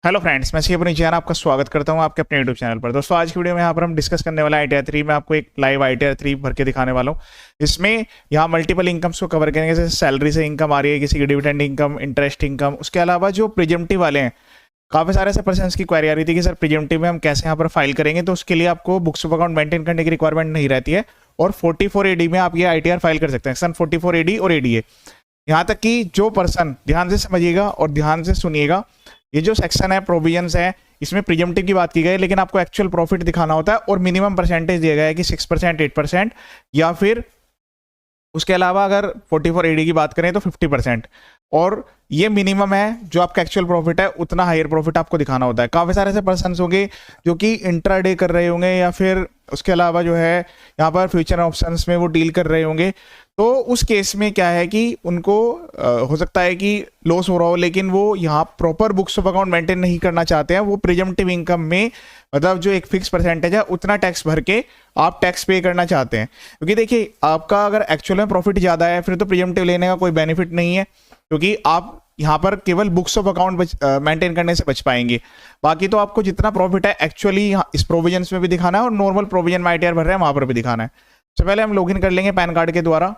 Hello friends, मैं अपनी जैन आपका स्वागत करता हूं आपके अपने यूट्यूब चैनल पर। दोस्तों, आज की वीडियो में यहाँ पर हम डिस्कस करने वाला है ITR 3 में आपको एक लाइव ITR 3 भर के दिखाने वाला हूं। इसमें यहाँ मल्टीपल इनकम्स को कवर करेंगे, जैसे सैलरी से इनकम आ रही है, किसी की डिविडेंड इनकम, इंटरेस्ट इनकम। उसके अलावा जो प्रिजम्पटिव वाले हैं, काफ़ी सारे ऐसे पर्सन्स की क्वेरी आ रही थी कि सर प्रिजम्पटिव में हम कैसे यहाँ पर फाइल करेंगे, तो उसके लिए आपको बुक्स ऑफ अकाउंट मेंटेन करने की रिक्वायरमेंट नहीं रहती है और 44 AD में आप ये ITR फाइल कर सकते हैं, सन 44 AD और ADA। यहाँ तक कि जो पर्सन, ध्यान से समझिएगा और ध्यान से सुनिएगा, ये जो सेक्शन है प्रोविजंस है, इसमें प्रिजम्पटिव की बात की गई है, लेकिन आपको एक्चुअल प्रॉफिट दिखाना होता है और मिनिमम परसेंटेज दिया गया है कि 6%, 8% या फिर उसके अलावा अगर 44 AD की बात करें तो 50%। और ये मिनिमम है, जो आपका एक्चुअल प्रॉफिट है उतना हायर प्रॉफिट आपको दिखाना होता है। काफ़ी सारे ऐसे पर्सन होंगे जो कि इंट्राडे कर रहे होंगे या फिर उसके अलावा जो है यहाँ पर फ्यूचर ऑप्शंस में वो डील कर रहे होंगे, तो उस केस में क्या है कि उनको हो सकता है कि लॉस हो रहा हो, लेकिन वो यहाँ proper books of account maintain नहीं करना चाहते हैं। वो प्रिजम्पटिव इनकम में मतलब जो एक फिक्स परसेंटेज है उतना टैक्स भर के आप टैक्स पे करना चाहते हैं। क्योंकि देखिए, आपका अगर एक्चुअल में प्रॉफिट ज़्यादा है फिर तो प्रिजम्पटिव लेने का कोई बेनिफिट नहीं है, क्योंकि आप यहाँ पर केवल बुक्स ऑफ अकाउंट मेंटेन करने से बच पाएंगे। बाकी तो आपको जितना प्रॉफिट है एक्चुअली इस प्रोविजंस में भी दिखाना है और नॉर्मल प्रोविजन में ITR भर रहे हैं वहाँ पर भी दिखाना है। सबसे पहले हम लॉगिन कर लेंगे पैन कार्ड के द्वारा।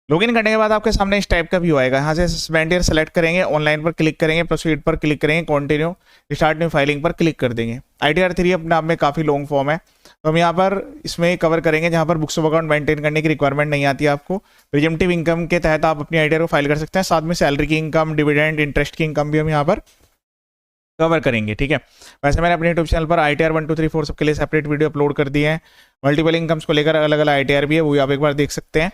लॉगिन करने के बाद आपके सामने इस टाइप का व्यू आएगा। यहाँ से स्पेंड ईयर सेलेक्ट करेंगे, ऑनलाइन पर क्लिक करेंगे, प्रोसीड पर क्लिक करेंगे, कंटिन्यू, स्टार्ट न्यू फाइलिंग पर क्लिक कर देंगे। ITR 3 अपने आप में काफ़ी लॉन्ग फॉर्म है, तो हम यहाँ पर इसमें कवर करेंगे जहाँ पर बुक्स ऑफ अकाउंट मेंटेन करने की रिक्वायरमेंट नहीं आती है आपको। प्रिजम्पटिव इनकम के तहत आप अपनी ITR को फाइल कर सकते हैं, साथ में सैलरी की इनकम, डिविडेंड, इंटरेस्ट की इनकम भी हम यहाँ पर कवर करेंगे। ठीक है, वैसे मैंने अपने यूट्यूब चैनल पर ITR 1 2 3 4 सबके लिए सेपरेट वीडियो अपलोड कर दिए हैं। मल्टीपल इनकम्स को लेकर अलग अलग ITR भी है, वो आप एक बार देख सकते हैं।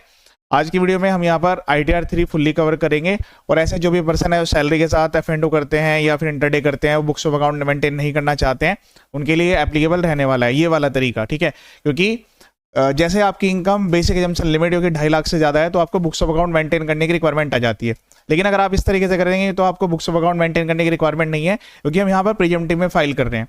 आज की वीडियो में हम यहाँ पर ITR 3 फुल्ली कवर करेंगे और ऐसे जो भी पर्सन है सैलरी के साथ F&O करते हैं या फिर इंटरडे करते हैं, वो बुक्स ऑफ अकाउंट मेंटेन नहीं करना चाहते हैं, उनके लिए एप्लीकेबल रहने वाला है ये वाला तरीका। ठीक है, क्योंकि जैसे आपकी इनकम बेसिक एग्जाम्पशन लिमिट जो कि 2.5 लाख से ज़्यादा है, तो आपको बुक्स ऑफ अकाउंट मेंटेन करने की रिक्वायरमेंट आ जाती है। लेकिन अगर आप इस तरीके से करेंगे तो आपको बुक्स ऑफ अकाउंट मेंटेन करने की रिक्वायरमेंट नहीं है, क्योंकि हम यहाँ पर प्रिजम्पटिव में फाइल कर रहे हैं।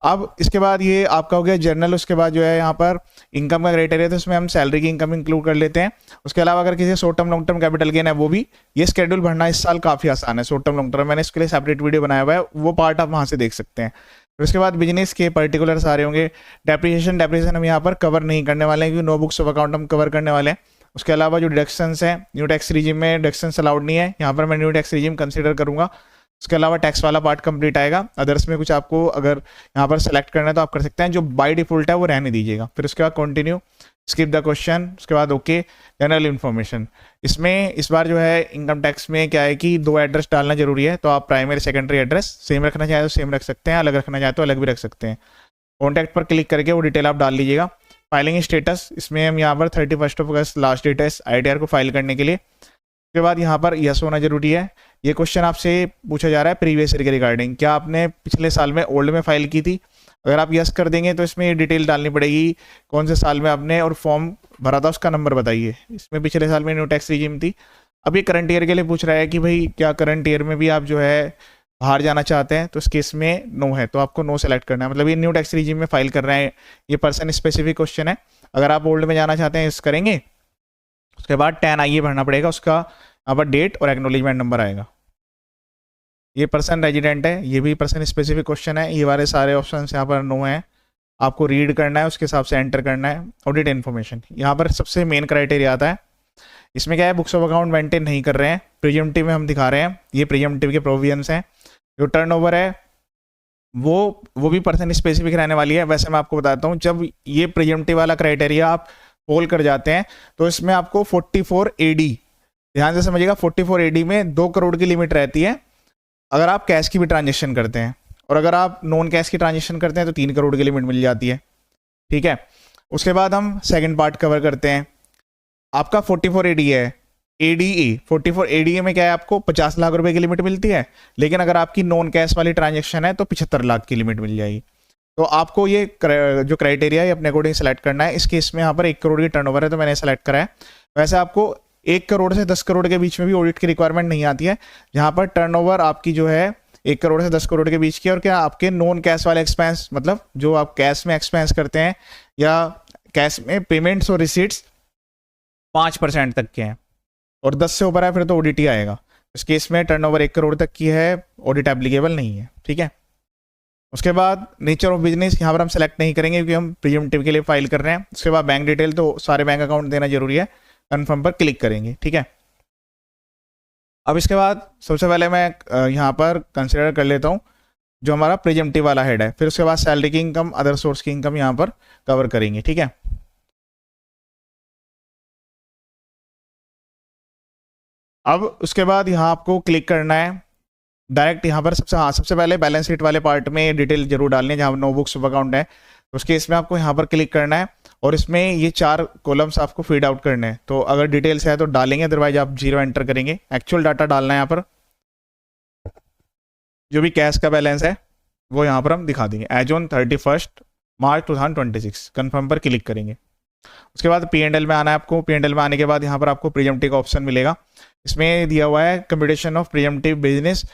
अब इसके बाद ये आपका हो गया जर्नल। उसके बाद जो है यहाँ पर इनकम का क्राइटेरिया, तो इसमें हम सैलरी की इनकम इंक्लूड कर लेते हैं। उसके अलावा अगर किसी short term long term capital gain है वो भी, ये शेड्यूल भरना इस साल काफ़ी आसान है। शॉर्ट टर्म लॉन्ग टर्म मैंने इसके लिए सेपरेट वीडियो बनाया हुआ है, वो पार्ट आप वहाँ से देख सकते हैं। फिर उसके बाद बिजनेस के पर्टिकुलर सारे होंगे। डेप्रिसिएशन हम यहाँ पर कवर नहीं करने वाले हैं, क्योंकि नो बुक्स ऑफ अकाउंट हम कवर करने वाले हैं। उसके अलावा जो डिडक्शंस हैं, न्यू टैक्स रिजिम में डिडक्शंस अलाउड नहीं है, यहाँ पर मैं न्यू टैक्स रिजिम कंसीडर करूँगा। उसके अलावा टैक्स वाला पार्ट कंप्लीट आएगा। अदर्स में कुछ आपको अगर यहाँ पर सेलेक्ट करना है तो आप कर सकते हैं, जो बाय डिफॉल्ट है वो रहने दीजिएगा। फिर उसके बाद कंटिन्यू, स्किप द क्वेश्चन, उसके बाद ओके, जनरल इन्फॉर्मेशन। इसमें इस बार जो है इनकम टैक्स में क्या है कि 2 एड्रेस डालना जरूरी है, तो आप प्राइमरी सेकेंडरी एड्रेस सेम रखना चाहे तो सेम रख सकते हैं, अलग रखना चाहे तो अलग भी रख सकते हैं। कॉन्टैक्ट पर क्लिक करके वो डिटेल आप डाल लीजिएगा। फाइलिंग स्टेटस, इसमें हम यहाँ पर 31 अगस्त लास्ट डेट है ITR को फाइल करने के लिए। उसके बाद यहाँ पर यस होना जरूरी है। ये क्वेश्चन आपसे पूछा जा रहा है प्रीवियस ईयर के रिगार्डिंग, क्या आपने पिछले साल में ओल्ड में फाइल की थी। अगर आप यस कर देंगे तो इसमें डिटेल डालनी पड़ेगी, कौन से साल में आपने और फॉर्म भरा था उसका नंबर बताइए। इसमें पिछले साल में न्यू टैक्स रिजिम थी। अब ये करंट ईयर के लिए पूछ रहा है कि भाई क्या करंट ईयर में भी आप जो है बाहर जाना चाहते हैं, तो इस केस में नो है, तो आपको नो सेलेक्ट करना है। मतलब ये न्यू टैक्स रिजिम में फाइल कर रहे हैं, ये पर्सन स्पेसिफिक क्वेश्चन है। अगर आप ओल्ड में जाना चाहते हैं, इस करेंगे। उसके बाद 10 आइए भरना पड़ेगा, उसका यहाँ पर डेट और एक्नोलेजमेंट नंबर आएगा। ये पर्सन रेजिडेंट है, ये भी पर्सन स्पेसिफिक क्वेश्चन है। ये वाले सारे ऑप्शन यहाँ पर नो है, आपको रीड करना है, उसके हिसाब से एंटर करना है। ऑडिट इन्फॉर्मेशन, यहाँ पर सबसे मेन क्राइटेरिया आता है। इसमें क्या है, बुक्स ऑफ अकाउंट मेंटेन नहीं कर रहे हैं, प्रिजम्पटिव में हम दिखा रहे हैं, ये प्रिजम्पटिव के प्रोविजंस हैं। जो टर्नओवर है वो भी पर्सन स्पेसिफिक रहने वाली है। वैसे मैं आपको बताता हूँ, जब ये प्रिजम्पटिव वाला क्राइटेरिया आप पोल कर जाते हैं तो इसमें आपको 44 AD, ध्यान से समझिएगा, 44 AD में 2 करोड़ की लिमिट रहती है अगर आप कैश की भी ट्रांजेक्शन करते हैं, और अगर आप नॉन कैश की ट्रांजेक्शन करते हैं तो 3 करोड़ की लिमिट मिल जाती है। ठीक है, उसके बाद हम सेकंड पार्ट कवर करते हैं। आपका 44 AD है, ADA 44 ADA में क्या है, आपको 50 लाख रुपए की लिमिट मिलती है, लेकिन अगर आपकी नॉन कैश वाली ट्रांजेक्शन है तो 75 लाख की लिमिट मिल जाएगी। तो आपको ये जो क्राइटेरिया है अपने अकॉर्डिंग सेलेक्ट करना है। इस केस में यहाँ पर 1 करोड़ की टर्नओवर है तो मैंने सेलेक्ट करा है। वैसे आपको 1 करोड़ से 10 करोड़ के बीच में भी ऑडिट की रिक्वायरमेंट नहीं आती है, जहाँ पर टर्नओवर आपकी जो है 1 करोड़ से 10 करोड़ के बीच की, और क्या आपके नॉन कैश वाले एक्सपेंस, मतलब जो आप कैश में एक्सपेंस करते हैं या कैश में पेमेंट्स और रिसीट्स 5% तक के हैं, और 10 से ऊपर है फिर तो ऑडिट ही आएगा। इस केस में टर्नओवर 1 करोड़ तक की है, ऑडिट एप्लीकेबल नहीं है, ठीक है। उसके बाद नेचर ऑफ बिजनेस यहाँ पर हम सेलेक्ट नहीं करेंगे क्योंकि हम प्रीजम्पटिव के लिए फाइल कर रहे हैं। उसके बाद बैंक डिटेल, तो सारे बैंक अकाउंट देना जरूरी है, कन्फर्म पर क्लिक करेंगे, ठीक है। अब इसके बाद सबसे पहले मैं यहाँ पर कंसिडर कर लेता हूँ जो हमारा प्रीजम्पटिव वाला हेड है, फिर उसके बाद सैलरी की इनकम, अदर सोर्स की इनकम यहाँ पर कवर करेंगे, ठीक है। अब उसके बाद यहाँ आपको क्लिक करना है डायरेक्ट यहाँ पर सबसे पहले बैलेंस शीट वाले पार्ट में डिटेल जरूर डालनी है जहाँ नो बुक्स ऑफ अकाउंट है, तो उसके इसमें आपको यहाँ पर क्लिक करना है और इसमें ये 4 कॉलम्स आपको फीड आउट करने हैं। तो अगर डिटेल्स है तो डालेंगे, अदरवाइज आप 0 एंटर करेंगे। एक्चुअल डाटा डालना है यहाँ पर, जो भी कैश का बैलेंस है वो यहाँ पर हम दिखा देंगे एज ऑन 31 मार्च 2026, कन्फर्म पर क्लिक करेंगे। उसके बाद P&L में आना है आपको। P&L में आने के बाद यहाँ पर आपको प्रीजम्पटिव का ऑप्शन मिलेगा, इसमें दिया हुआ है computation of presumptive business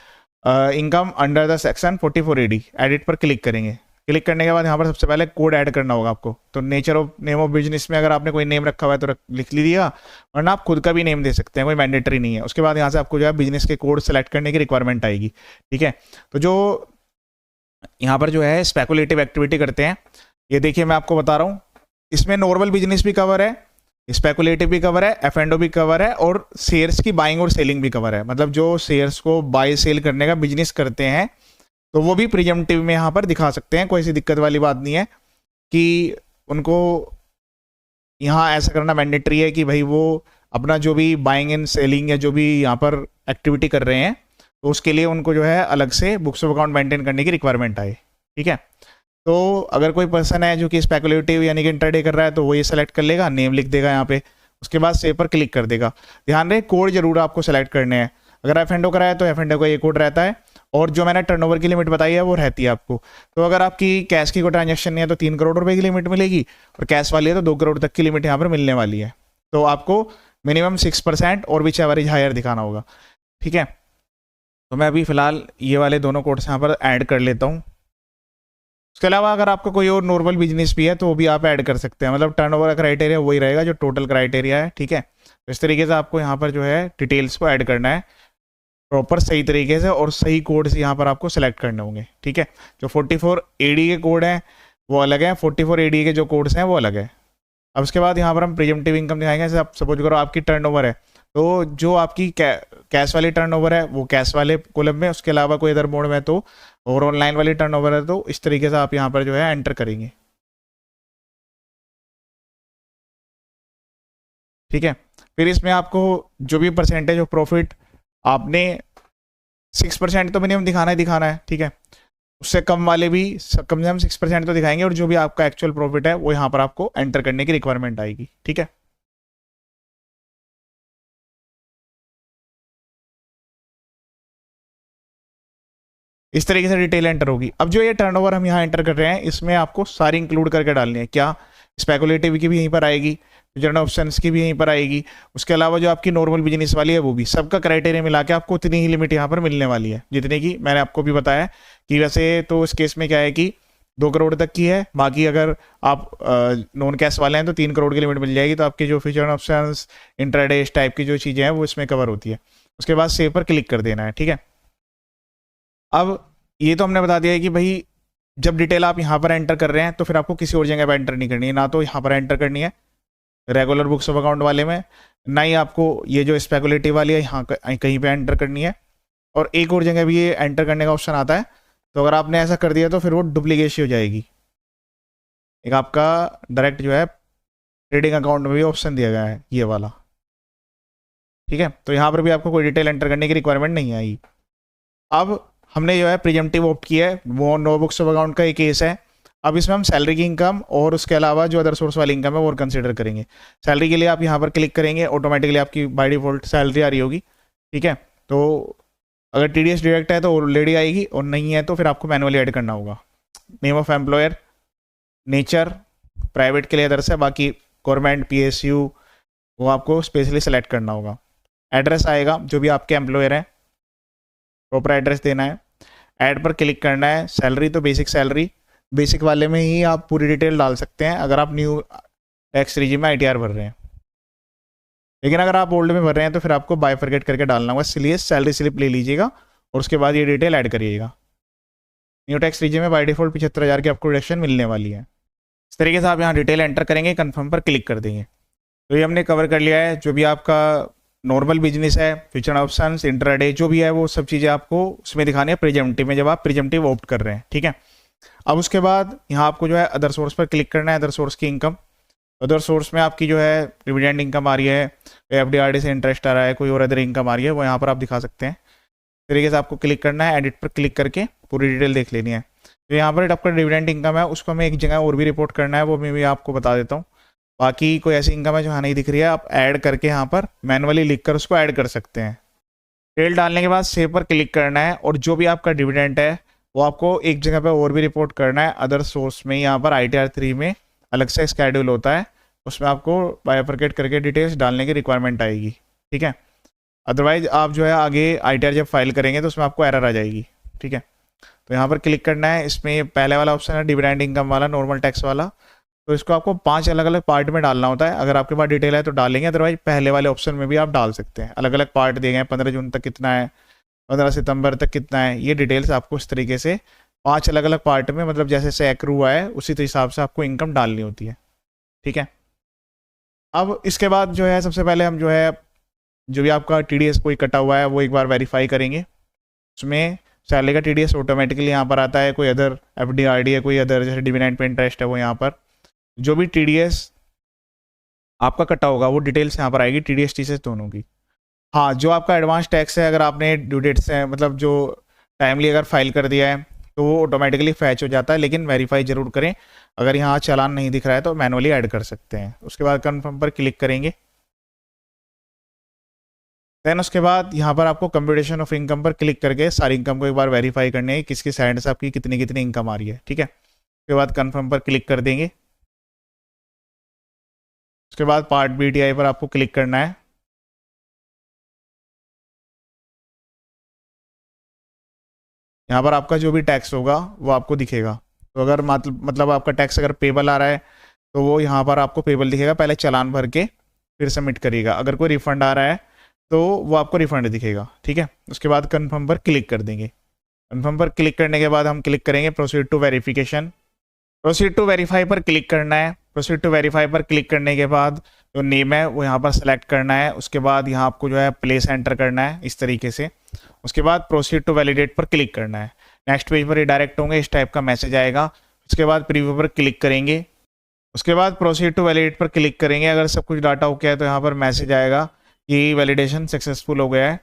income under the section 44 AD, edit पर क्लिक करेंगे। क्लिक करने के बाद यहाँ पर सबसे पहले कोड ऐड करना होगा आपको। तो nature of name of business में अगर आपने कोई नेम रखा हुआ है तो लिख लीजिएगा, वरना आप खुद का भी नेम दे सकते हैं, कोई मैंडेटरी नहीं है। उसके बाद यहाँ से आपको जो है बिजनेस के कोड सेलेक्ट करने की रिक्वायरमेंट आएगी, ठीक है। तो जो यहाँ पर जो है स्पेकुलेटिव एक्टिविटी करते हैं, ये देखिए मैं आपको बता रहा हूँ, इसमें नॉर्मल बिजनेस भी कवर है, स्पेकुलेटिव भी कवर है, F&O भी कवर है और शेयर्स की बाइंग और सेलिंग भी कवर है। मतलब जो शेयर्स को बाय सेल करने का बिजनेस करते हैं तो वो भी प्रीजम्पटिव में यहाँ पर दिखा सकते हैं, कोई ऐसी दिक्कत वाली बात नहीं है कि उनको यहाँ ऐसा करना मैंडेटरी है कि भाई वो अपना जो भी बाइंग एंड सेलिंग या जो भी यहाँ पर एक्टिविटी कर रहे हैं तो उसके लिए उनको जो है अलग से बुक्स ऑफ अकाउंट मेंटेन करने की रिक्वायरमेंट आए, ठीक है। तो अगर कोई पर्सन है जो कि स्पेकुलेटिव यानी कि इंटरडे कर रहा है तो वो ये सेलेक्ट कर लेगा, नेम लिख देगा यहाँ पे, उसके बाद सेव पर क्लिक कर देगा। ध्यान रहे कोड जरूर आपको सेलेक्ट करने हैं। अगर F&O करा है तो F&O का ये कोड रहता है, और जो मैंने टर्नओवर की लिमिट बताई है वो रहती है आपको। तो अगर आपकी कैश की कोई ट्रांजेक्शन नहीं है तो 3 करोड़ रुपए की लिमिट मिलेगी, और कैश वाली है तो 2 करोड़ तक की लिमिट यहाँ पर मिलने वाली है। तो आपको मिनिमम 6% और विच एवरेज हायर दिखाना होगा, ठीक है। तो मैं अभी फिलहाल ये वाले दोनों कोड्स यहाँ पर ऐड कर लेता हूँ। उसके अलावा अगर आपका कोई और नॉर्मल बिजनेस भी है तो वो भी आप ऐड कर सकते हैं, मतलब टर्नओवर का क्राइटेरिया वही रहेगा जो टोटल क्राइटेरिया है, ठीक है। तो इस तरीके से आपको यहाँ पर जो है डिटेल्स को ऐड करना है प्रॉपर सही तरीके से, और सही कोड से यहाँ पर आपको सेलेक्ट करने होंगे, ठीक है। जो 44 AD के कोड हैं वो अलग है, 44 AD के जो कोड्स हैं वो अलग है। अब उसके बाद यहाँ पर हम प्रीजम्पटिव इनकम दिखाएंगे। जैसे आप सपोज करो आपकी टर्नओवर है, तो जो आपकी कैश वाली टर्नओवर है वो कैश वाले कॉलम में, उसके अलावा कोई अदर मोड में तो, और ऑनलाइन वाली टर्नओवर है तो इस तरीके से आप यहाँ पर जो है एंटर करेंगे, ठीक है। फिर इसमें आपको जो भी परसेंटेज ऑफ प्रॉफिट आपने 6% तो मिनिमम दिखाना है, ठीक है। उससे कम वाले भी कम से कम 6% तो दिखाएंगे, और जो भी आपका एक्चुअल प्रॉफिट है वो यहाँ पर आपको एंटर करने की रिक्वायरमेंट आएगी, ठीक है। इस तरीके से डिटेल एंटर होगी। अब जो ये टर्नओवर हम यहाँ एंटर कर रहे हैं इसमें आपको सारी इंक्लूड करके डालनी है। क्या? स्पेकुलेटिव की भी यहीं पर आएगी, जनरल ऑप्शंस की भी यहीं पर आएगी, उसके अलावा जो आपकी नॉर्मल बिजनेस वाली है वो भी, सबका क्राइटेरिया मिला के आपको उतनी ही लिमिट यहाँ पर मिलने वाली है जितने की मैंने आपको भी बताया कि वैसे तो इस केस में क्या है कि 2 करोड़ तक की है, बाकी अगर आप नॉन कैश वाले हैं तो 3 करोड़ की लिमिट मिल जाएगी। तो आपकी जो फ्यूचर ऑप्शंस, इंट्राडे इस टाइप की जो चीज़ें हैं वो इसमें कवर होती है। उसके बाद सेव पर क्लिक कर देना है, ठीक है। अब ये तो हमने बता दिया है कि भाई जब डिटेल आप यहाँ पर एंटर कर रहे हैं तो फिर आपको किसी और जगह पर एंटर नहीं करनी है, ना तो यहाँ पर एंटर करनी है रेगुलर बुक्स ऑफ अकाउंट वाले में, ना ही आपको ये जो स्पेकुलेटिव वाली है यहाँ कहीं पे एंटर करनी है। और एक और जगह भी ये एंटर करने का ऑप्शन आता है, तो अगर आपने ऐसा कर दिया तो फिर वो डुप्लीकेशन हो जाएगी। एक आपका डायरेक्ट जो है ट्रेडिंग अकाउंट में भी ऑप्शन दिया गया है ये वाला, ठीक है। तो यहाँ पर भी आपको कोई डिटेल एंटर करने की रिक्वायरमेंट नहीं आई। अब हमने जो है प्रीजम्पटिव ऑप्ट किया है, वो नो बुक्स ऑफ अकाउंट का एक केस है। अब इसमें हम सैलरी की इनकम और उसके अलावा जो अदर सोर्स वाली इनकम है वो कंसीडर करेंगे। सैलरी के लिए आप यहाँ पर क्लिक करेंगे, ऑटोमेटिकली आपकी बाय डिफॉल्ट सैलरी आ रही होगी, ठीक है। तो अगर TDS डायरेक्ट है तो ऑलरेडी आएगी, और नहीं है तो फिर आपको मैनुअली ऐड करना होगा। Name of employer, nature private के लिए अदर्स है, बाकी गवर्नमेंट PSU वो आपको स्पेशली सेलेक्ट करना होगा। एड्रेस आएगा जो भी आपके एम्प्लॉयर हैं, प्रॉपर एड्रेस देना है, ऐड पर क्लिक करना है। सैलरी तो बेसिक सैलरी, बेसिक वाले में ही आप पूरी डिटेल डाल सकते हैं अगर आप न्यू टैक्स रिजीम में ITR भर रहे हैं, लेकिन अगर आप ओल्ड में भर रहे हैं तो फिर आपको बाइफरकेट करके डालना होगा, इसलिए सैलरी स्लिप ले लीजिएगा और उसके बाद ये डिटेल ऐड करिएगा। न्यू टैक्स रीजन में बाय डिफॉल्ट 75,000 की आपको डिडक्शन मिलने वाली है। इस तरीके से आप यहाँ डिटेल एंटर करेंगे, कन्फर्म पर क्लिक कर देंगे। तो ये हमने कवर कर लिया है, जो भी आपका नॉर्मल बिजनेस है, फ्यूचर ऑप्शंस, इंट्राडे जो भी है वो सब चीज़ें आपको उसमें दिखानी है प्रिजम्पटिव में, जब आप प्रिजम्पटिव ऑप्ट कर रहे हैं। ठीक है, अब उसके बाद यहाँ आपको जो है अदर सोर्स पर क्लिक करना है, अदर सोर्स की इनकम। अदर सोर्स में आपकी जो है डिविडेंड इनकम आ रही है, एफडीआरडी से इंटरेस्ट आ रहा है, कोई और अदर इनकम आ रही है, वो यहाँ पर आप दिखा सकते हैं। इस तरीके से आपको क्लिक करना है, एडिट पर क्लिक करके पूरी डिटेल देख लेनी है। तो यहाँ पर आपका डिविडेंड इनकम है, उसको हमें एक जगह और भी रिपोर्ट करना है, वो मैं भी आपको बता देता हूँ। बाकी कोई ऐसी इनकम है जो यहाँ नहीं दिख रही है, आप ऐड करके यहाँ पर मैनुअली लिख कर उसको ऐड कर सकते हैं। डिटेल डालने के बाद सेव पर क्लिक करना है, और जो भी आपका डिविडेंड है वो आपको एक जगह पे और भी रिपोर्ट करना है। अदर सोर्स में यहाँ पर ITR 3 में अलग से स्केड्यूल होता है, उसमें आपको बाइफरकेट करके डिटेल्स डालने की रिक्वायरमेंट आएगी। ठीक है, अदरवाइज आप जो है आगे ITR जब फाइल करेंगे तो उसमें आपको एरर आ जाएगी। ठीक है, तो यहाँ पर क्लिक करना है। इसमें पहले वाला ऑप्शन है डिविडेंड इनकम वाला, नॉर्मल टैक्स वाला, तो इसको आपको 5 अलग अलग पार्ट में डालना होता है। अगर आपके पास डिटेल है तो डालेंगे, अदरवाइज पहले वाले ऑप्शन में भी आप डाल सकते हैं। अलग अलग पार्ट दिए गए हैं, 15 जून तक कितना है, 15 सितंबर तक कितना है, ये डिटेल्स आपको इस तरीके से 5 अलग अलग पार्ट में, मतलब जैसे से एक्रू हुआ है उसी हिसाब से आपको इनकम डालनी होती है। ठीक है, अब इसके बाद जो है सबसे पहले हम जो है जो भी आपका TDS कोई कटा हुआ है वो एक बार वेरीफाई करेंगे। उसमें सैलरी का TDS ऑटोमेटिकली यहाँ पर आता है, कोई अदर FDRD है, कोई अदर जैसे डिविडेंड पे इंटरेस्ट है, वो यहाँ पर जो भी TDS आपका कटा होगा वो डिटेल्स यहाँ पर आएगी, TDS TCS दोनों की। हाँ, जो आपका एडवांस टैक्स है, अगर आपने ड्यू डेट से मतलब जो टाइमली अगर फाइल कर दिया है तो वो ऑटोमेटिकली फैच हो जाता है, लेकिन वेरीफाई जरूर करें। अगर यहाँ चालान नहीं दिख रहा है तो मैनुअली ऐड कर सकते हैं। उसके बाद कन्फर्म पर क्लिक करेंगे। देन उसके बाद यहाँ पर आपको कंप्यूटेशन ऑफ इनकम पर क्लिक करके सारी इनकम को एक बार वेरीफाई करने है, किसकी साइड से आपकी कितनी कितनी इनकम आ रही है। ठीक है, उसके बाद कन्फर्म पर क्लिक कर देंगे। उसके बाद पार्ट BTI पर आपको क्लिक करना है। यहाँ पर आपका जो भी टैक्स होगा वो आपको दिखेगा। तो अगर मतलब आपका टैक्स अगर पेबल आ रहा है तो वो यहाँ पर आपको पेबल दिखेगा, पहले चालान भर के फिर सबमिट करिएगा। अगर कोई रिफंड आ रहा है तो वो आपको रिफंड दिखेगा। ठीक है, उसके बाद कन्फर्म पर क्लिक कर देंगे। कन्फर्म पर क्लिक करने के बाद हम क्लिक करेंगे proceed to verification. Proceed to verify पर क्लिक करना है। प्रोसीड टू वेरीफाई पर क्लिक करने के बाद जो नेम है वो यहाँ पर सेलेक्ट करना है। उसके बाद यहाँ आपको जो है प्लेस एंटर करना है इस तरीके से। उसके बाद प्रोसीड टू वैलिडेट पर क्लिक करना है। नेक्स्ट पेज पर रिडायरेक्ट होंगे, इस टाइप का मैसेज आएगा। उसके बाद प्रीव्यू पर क्लिक करेंगे। उसके बाद प्रोसीड टू वैलिडेट पर क्लिक करेंगे। अगर सब कुछ डाटा ओके है तो यहाँ पर मैसेज आएगा कि वैलिडेशन सक्सेसफुल हो गया है।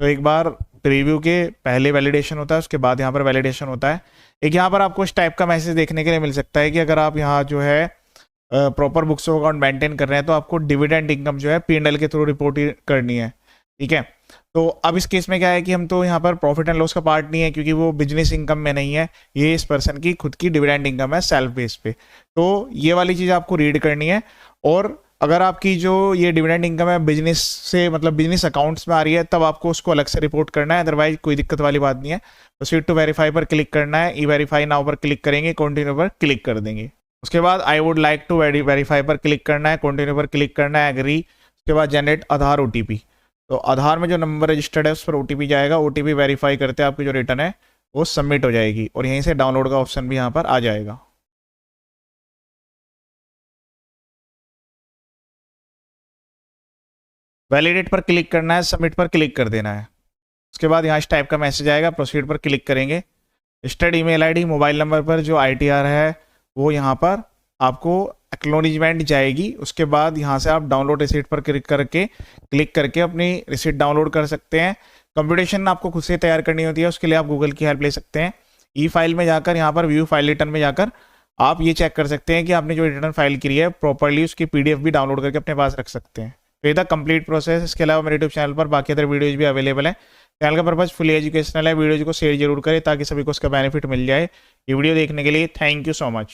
तो एक बार प्रीव्यू के पहले वैलिडेशन होता है, उसके बाद यहाँ पर वैलिडेशन होता है। एक यहाँ पर आपको इस टाइप का मैसेज देखने के लिए मिल सकता है कि अगर आप यहाँ जो है proper books of account maintain कर रहे हैं तो आपको डिविडेंड इनकम जो है P&L के थ्रू रिपोर्ट करनी है। ठीक है, तो अब इस केस में क्या है कि हम तो यहाँ पर प्रॉफिट एंड लॉस का पार्ट नहीं है, क्योंकि वो बिजनेस इनकम में नहीं है, ये इस पर्सन की खुद की डिविडेंड इनकम है सेल्फ बेस पे। तो ये वाली चीज़ आपको रीड करनी है। और अगर आपकी जो ये डिविडेंड इनकम है बिजनेस से मतलब बिजनेस अकाउंट्स में आ रही है तब आपको उसको अलग से रिपोर्ट करना है, अदरवाइज कोई दिक्कत वाली बात नहीं है। प्रोसीड टू वेरीफाई पर क्लिक करना है, ई वेरीफाई नाउ पर क्लिक करेंगे, कंटिन्यू पर क्लिक कर देंगे। उसके बाद I would like to verify पर क्लिक करना है, कंटिन्यू पर क्लिक करना है, एग्री। उसके बाद जनरेट आधार OTP। तो आधार में जो नंबर रजिस्टर्ड है उस पर OTP जाएगा। OTP वेरीफाई करते हैं आपकी जो रिटर्न है वो सबमिट हो जाएगी, और यहीं से डाउनलोड का ऑप्शन भी यहाँ पर आ जाएगा। वैलिडेट पर क्लिक करना है, सबमिट पर क्लिक कर देना है। उसके बाद यहाँ इस टाइप का मैसेज आएगा, प्रोसीड पर क्लिक करेंगे। Registered email ID mobile number पर जो ITR है वो यहाँ पर आपको एक्नॉलेजमेंट जाएगी। उसके बाद यहाँ से आप डाउनलोड रिसीट पर क्लिक करके अपनी रिसीट डाउनलोड कर सकते हैं। कंप्यूटेशन आपको खुद से तैयार करनी होती है, उसके लिए आप गूगल की हेल्प ले सकते हैं। ई फाइल में जाकर यहाँ पर व्यू फाइल रिटर्न में जाकर आप ये चेक कर सकते हैं कि आपने जो रिटर्न फाइल की है प्रॉपरली, उसकी PDF भी डाउनलोड करके अपने पास रख सकते हैं। तो ये था कंप्लीट प्रोसेस। इसके अलावा मेरे यूट्यूब चैनल पर बाकी अदर वीडियोज भी अवेलेबल है। चैनल का पर्पज फुली एजुकेशनल है, वीडियोज को शेयर जरूर करें ताकि सभी को उसका बेनिफिट मिल जाए। ये वीडियो देखने के लिए थैंक यू सो मच।